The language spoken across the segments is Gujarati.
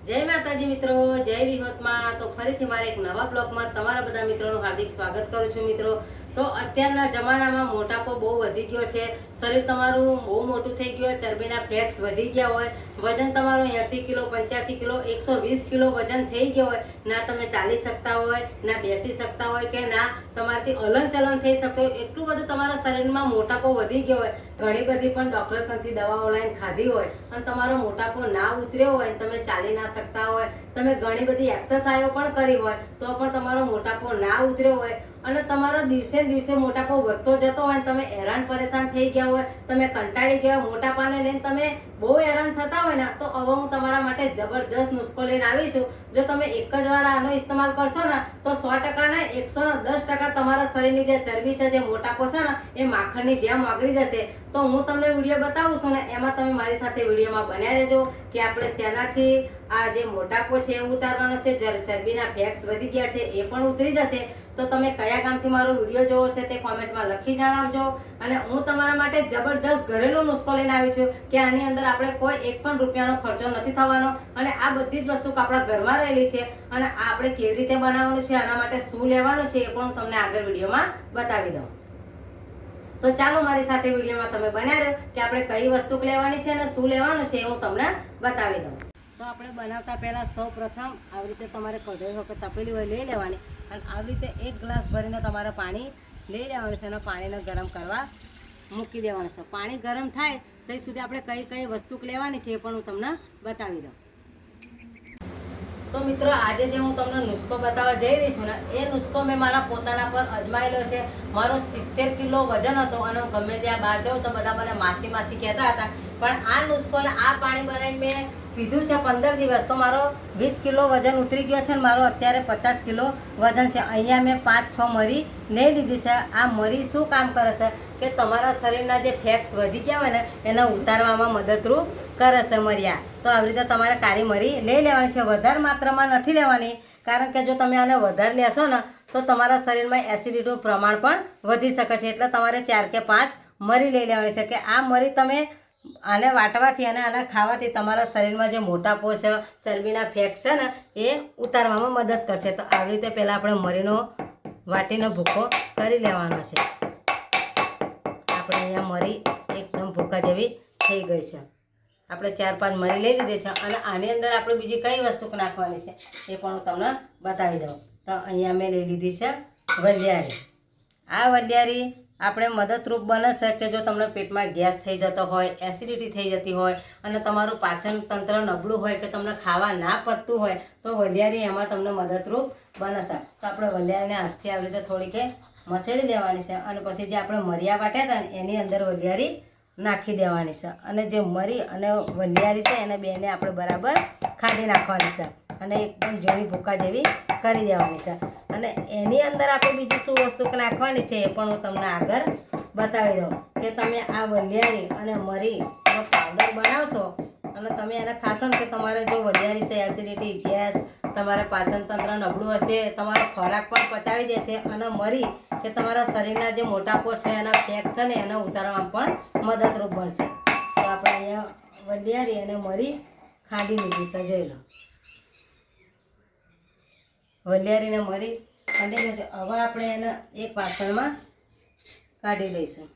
જય માતાજી મિત્રો, જય વિહોતમાં। તો ફરીથી મારે એક નવા બ્લોગમાં તમારા બધા મિત્રોનું હાર્દિક સ્વાગત કરું છું। મિત્રો, તો અત્યારના જમાનામાં મોટાપો બહુ વધી ગયો છે। શરીર તમારું બહુ મોટું થઈ ગયું, ચરબીના ફેક્સ વધી ગયા હોય, વજન તમારું 80 કિલો 85 કિલો 120 કિલો વજન થઈ ગયો હોય, ના તમે ચાલી શકતા હોય, ના બેસી શકતા હોય, કે ના તમારાથી હલન ચલન થઈ શકતો હોય, એટલું બધું તમારા શરીરમાં મોટાપો વધી ગયો હોય, ઘણી બધી પણ ડૉક્ટર કંથી દવાઓ લઈને ખાધી હોય અને તમારો મોટાપો ના ઉતર્યો હોય, તમે ચાલી ના શકતા હોય, તમે ઘણી બધી એક્સરસાઇઝો પણ કરી હોય તો પણ તમારો મોટાપો ના ઉતર્યો હોય અને તમારો દિવસે દિવસે મોટાપો વધતો જતો હોય, તમે હેરાન પરેશાન થઈ ગયા હોય, તમે કંટાળી ગયા હોય, મોટાપાને લઈને તમે બહુ હેરાન થતા હોય ને, તો હવે હું તમારા માટે જબરજસ્ત નુસ્ખો લઈને આવી છું। જો તમે એક જ વાર આનો ઇસ્તેમાલ કરશો ને તો 100% ને 110% તમારા શરીરની જે ચરબી છે, જે મોટાપો છે ને, એ માખણની જેમ ઓગળી જશે। તો હું તમને વિડીયો બતાવું છું ને, એમાં તમે મારી સાથે વિડીયોમાં બન્યા રહેજો કે આપણે શેનાથી આ જે મોટાપો છે એ ઉતારવાનો છે, ચરબીના ફેક્સ વધી ગયા છે એ પણ ઉતરી જશે। તો તમે કયા ગામથી મારો વિડીયો જોવો છે તે કોમેન્ટમાં લખી જણાવજો। અને હું તમારા માટે જબરજસ્ત ઘરેલું નુસ્ખો લઈને આવી છું કે આની અંદર આપણે કોઈ એક પણ રૂપિયાનો ખર્ચો નથી થવાનો અને આ બધી જ વસ્તુ આપણા ઘરમાં રહેલી છે અને આ આપણે કેવી રીતે બનાવવાનું છે, આના માટે શું લેવાનું છે એ પણ હું તમને આગળ વિડીયોમાં બતાવી દઉં। તો ચાલો મારી સાથે વિડીયોમાં તમે બન્યા રહો કે આપણે કઈ વસ્તુ લેવાની છે અને શું લેવાનું છે એ હું તમને બતાવી દઉં। તો આપણે બનાવતા પહેલાં સૌ પ્રથમ આવી રીતે તમારે કઢાઈ હોય કે તપેલી હોય લઈ લેવાની અને આવી રીતે 1 ગ્લાસ ભરીને તમારે પાણી લઈ લેવાનું છે અને પાણીને ગરમ કરવા મૂકી દેવાનું છે। પાણી ગરમ થાય ત્યાં સુધી આપણે કઈ કઈ વસ્તુ લેવાની છે એ પણ હું તમને બતાવી દઉં। તો મિત્રો, આજે જે હું તમને નુસ્ખો બતાવવા જઈ રહી છું ને, એ નુસ્ખો મેં મારા પોતાના પર અજમાયેલો છે। મારો 70 કિલો વજન હતો અને હું ગમે ત્યાં બહાર જાઉં તો બધા મને માસી માસી કહેતા હતા, પણ આ નુસ્ખો ને આ પાણી બનાવીને મેં પીધું છે 15 દિવસ તો મારો 20 કિલો વજન ઉતરી ગયો છે અને મારો અત્યારે 50 કિલો વજન છે। અહીંયા મેં 5-6 મરી લઈ લીધી છે। આ મરી શું કામ કરે છે કે તમારા શરીરના જે ફેક્સ વધી ગયા હોય ને એને ઉતારવામાં મદદરૂપ કરે છે મરિયા। તો આવી રીતે તમારે કાળી મરી લઈ લેવાની છે, વધારે માત્રામાં નથી લેવાની, કારણ કે જો તમે આને વધારે લેશો ને તો તમારા શરીરમાં એસિડિટીનું પ્રમાણ પણ વધી શકે છે। એટલે તમારે 4 કે 5 મરી લઈ લેવાની છે કે આ મરી તમે આને વાટવાથી અને આને ખાવાથી તમારા શરીરમાં જે મોટાપો છે, ચરબીના ફેક્સ છે ને એ ઉતારવામાં મદદ કરશે। તો આવી રીતે પહેલાં આપણે મરીનો વાટીનો ભૂકો કરી લેવાનો છે। આપણે અહીંયા મરી એકદમ ભૂકા જેવી થઈ ગઈ છે। આપણે 4-5 મરી લઈ લીધી છે અને આની અંદર આપણે બીજી કઈ વસ્તુ નાખવાની છે એ પણ હું તમને બતાવી દઉં। તો અહીંયા મેં લઈ લીધી છે વલિયારી। આ વલિયારી આપણે મદદરૂપ બને છે કે જો તમને પેટમાં ગેસ થઈ જતો હોય, એસિડિટી થઈ જતી હોય અને તમારું પાચન તંત્ર નબળું હોય કે તમને ખાવા ના પચતું હોય તો વલિયારી એમાં તમને મદદરૂપ બને છે। તો આપણે વલિયારીને હાથથી આવી રીતે થોડીક મસળી દેવાની છે અને પછી જે આપણે મરિયા વાટ્યા હતા ને એની અંદર વલિયારી નાખી દેવાની છે અને જે મરી અને વલિયારી છે એને બેને આપણે બરાબર ખાંડી નાખવાની છે અને એકદમ ઝીણી ભૂકા જેવી કરી દેવાની છે। અને એની અંદર આપણે બીજી શું વસ્તુ નાખવાની છે એ પણ હું તમને આગળ બતાવી દઉં કે તમે આ વલિયારી અને મરીનો પાવડર બનાવશો અને તમે એને ખાશો ને કે તમારે જો વલિયારી છે, એસિડિટી, ગેસ, તમારે પાચન તંત્ર નબળું હશે, તમારો ખોરાક પણ પચાવી દેશે અને મરી કે તમારા શરીરના જે મોટાપો છે એના ફેક્સ છે ને એને ઉતારવામાં પણ મદદરૂપ બનશે। તો આપણે અહીંયા વલિયારી અને મરી ખાંડી લીધી છે, જોઈ લો। વલિયારીને મરી ખાંડી લીધી છે। હવે આપણે એને એક વાસણમાં કાઢી લઈશું।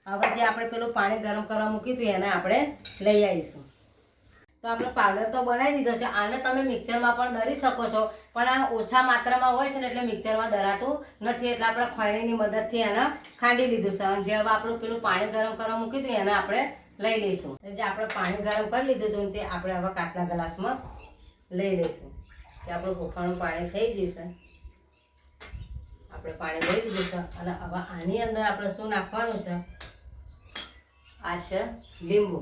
હવે જે આપણે પેલું પાણી ગરમ કરવા મૂક્યું હતું એને આપણે લઈ આવીશું। તો આપણે પાવડર તો બનાવી દીધો છે, આને તમે મિક્સરમાં પણ દળી શકો છો, પણ આ ઓછા માત્રામાં હોય છે ને એટલે મિક્સરમાં દળાતું નથી, એટલે આપણે ખોયણીની મદદથી એને ખાંડી લીધું છે। અને જે હવે આપણું પેલું પાણી ગરમ કરવા મૂક્યું હતું એને આપણે લઈ લઈશું। જે આપણે પાણી ગરમ કરી લીધું હતું તે આપણે હવે કાચના ગ્લાસમાં લઈ લઈશું। કે આપણું હુંફાળું પાણી થઈ ગયું છે, આપણે પાણી લઈ લીધું છે અને હવે આની અંદર આપણે શું નાખવાનું છે, આ છે લીંબુ।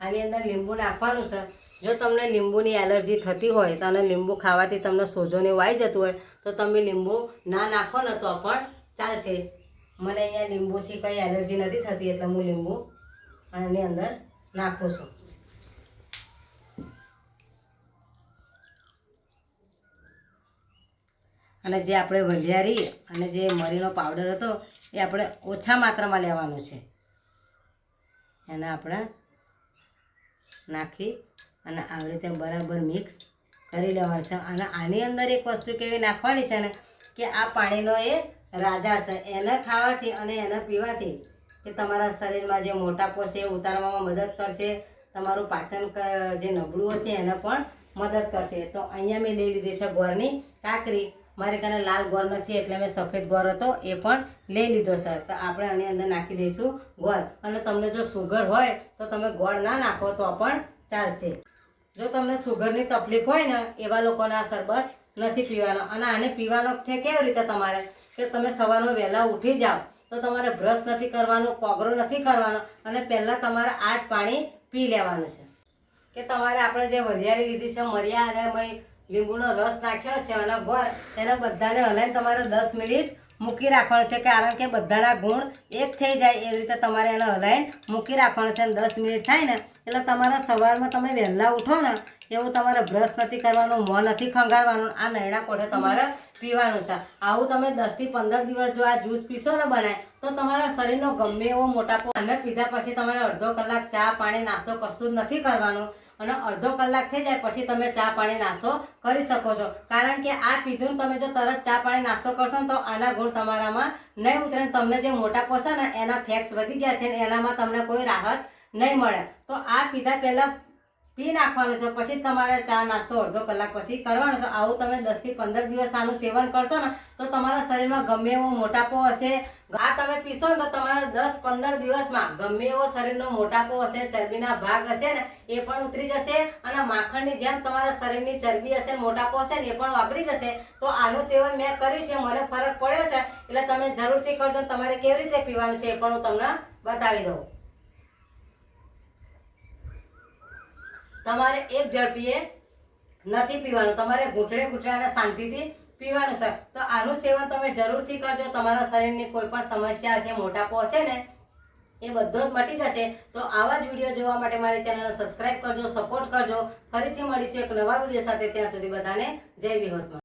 આની અંદર લીંબુ નાખવાનું છે। જો તમને લીંબુની એલર્જી થતી હોય તો અને લીંબુ ખાવાથી તમને સોજો ને એવું આવી જતું હોય તો તમે લીંબુ ના નાખો ને તો પણ ચાલશે। મને અહીંયા લીંબુથી કંઈ એલર્જી નથી થતી એટલે હું લીંબુ આની અંદર નાખું છું। અને જે આપણે વલિયારી અને જે મરીનો પાવડર હતો એ આપણે ઓછા માત્રામાં લેવાનું છે, એને આપણે નાખી અને આવી રીતે બરાબર મિક્સ કરી લેવાનું છે. અને આની અંદર એક વસ્તુ કેવી નાખવાની છે ને કે આ પાણીનો એ રાજા છે. એને ખાવાથી અને એને પીવાથી કે તમારા શરીરમાં જે મોટાપો છે એ ઉતારવામાં મદદ કરશે. તમારું પાચન જે નબળું હશે એને પણ મદદ કરશે. તો અહીંયા મેં લઈ લીધી છે ગોળની કાકરી. મારે કારણે લાલ ગોળ નથી એટલે મેં સફેદ ગોળ હતો એ પણ લઈ લીધો છે. તો આપણે આની અંદર નાખી દઈશું ગોળ. અને તમને જો સુગર હોય તો તમે ગોળ ના નાખો તો પણ ચાલશે. જો તમને સુગરની તકલીફ હોય ને એવા લોકોને આ શરબત નથી પીવાનો. અને આને પીવાનો છે કેવી રીતે તમારે કે તમે સવારમાં વહેલા ઉઠી જાઓ તો તમારે બ્રશ નથી કરવાનું, કોગળો નથી કરવાનો અને પહેલાં તમારે આ જ પાણી પી લેવાનું છે. કે તમારે આપણે જે વરિયાળી લીધી છે મરિયા અને મેં લીંબુનો રસ નાખ્યો છે અને ગોળ એને બધાને હલાવીને તમારે 10 મિનિટ મૂકી રાખવાનું છે. કારણ કે બધાના ગુણ એક થઈ જાય એવી રીતે તમારે એને હલાવીને મૂકી રાખવાનું છે. અને 10 મિનિટ થાય ને એટલે તમારા સવારમાં તમે વહેલા ઉઠો ને એવું તમારે બ્રશ નથી કરવાનું, મોં નથી ખંગાળવાનું, આ નૈણા કોઠે તમારે પીવાનું છે. આવું તમે 10 થી 15 દિવસ જો આ જ્યુસ પીશો ને બનાય તો તમારા શરીરનો ગમે એવો મોટાપો. અને પીધા પછી તમારે અડધો કલાક ચા પાણી નાસ્તો કશું જ નથી કરવાનું. અને અડધો કલાક થઈ જાય પછી તમે ચા પાણી નાસ્તો કરી શકો છો. કારણ કે આ પીધું ને તમે જો તરત ચા પાણી નાસ્તો કરશો ને તો આના ગુણ તમારામાં નહીં ઉતરે. તમને જે મોટાપો છે ને એના ફેક્સ વધી ગયા છે ને એનામાં તમને કોઈ રાહત નહીં મળે. તો આ પીધા પહેલાં પી નાખવાનું છે, પછી તમારે ચા નાસ્તો અડધો કલાક પછી કરવાનો છે. આવું તમે 10 થી 15 દિવસ આનું સેવન કરશો ને તો તમારા શરીરમાં ગમે એવો મોટાપો હશે આ તમે પીશો ને તો તમારા 10-15 દિવસમાં ગમે એવો શરીરનો મોટાપો હશે, ચરબીના ભાગ હશે ને એ પણ ઉતરી જશે. અને માખણની જેમ તમારા શરીરની ચરબી હશે, મોટાપો હશે ને એ પણ ઓગળી જશે. તો આનું સેવન મેં કર્યું છે, મને ફરક પડ્યો છે એટલે તમે જરૂરથી કરજો. તમારે કેવી રીતે પીવાનું છે એ પણ હું તમને બતાવી દઉં. તમારે એક ઝડપીએ નથી પીવાનું, તમારે ઘૂંટડે ઘૂંટડાને શાંતિથી પીવાનું છે. તો આનું સેવન તમે જરૂરથી કરજો. તમારા શરીરની કોઈ પણ સમસ્યા હશે, મોટાપો હશે ને એ બધો જ મટી જશે. તો આવા જ વિડીયો જોવા માટે મારી ચેનલને સબસ્ક્રાઈબ કરજો, સપોર્ટ કરજો. ફરીથી મળીશું એક નવા વિડીયો સાથે. ત્યાં સુધી બધાને જય વિહોતમાં.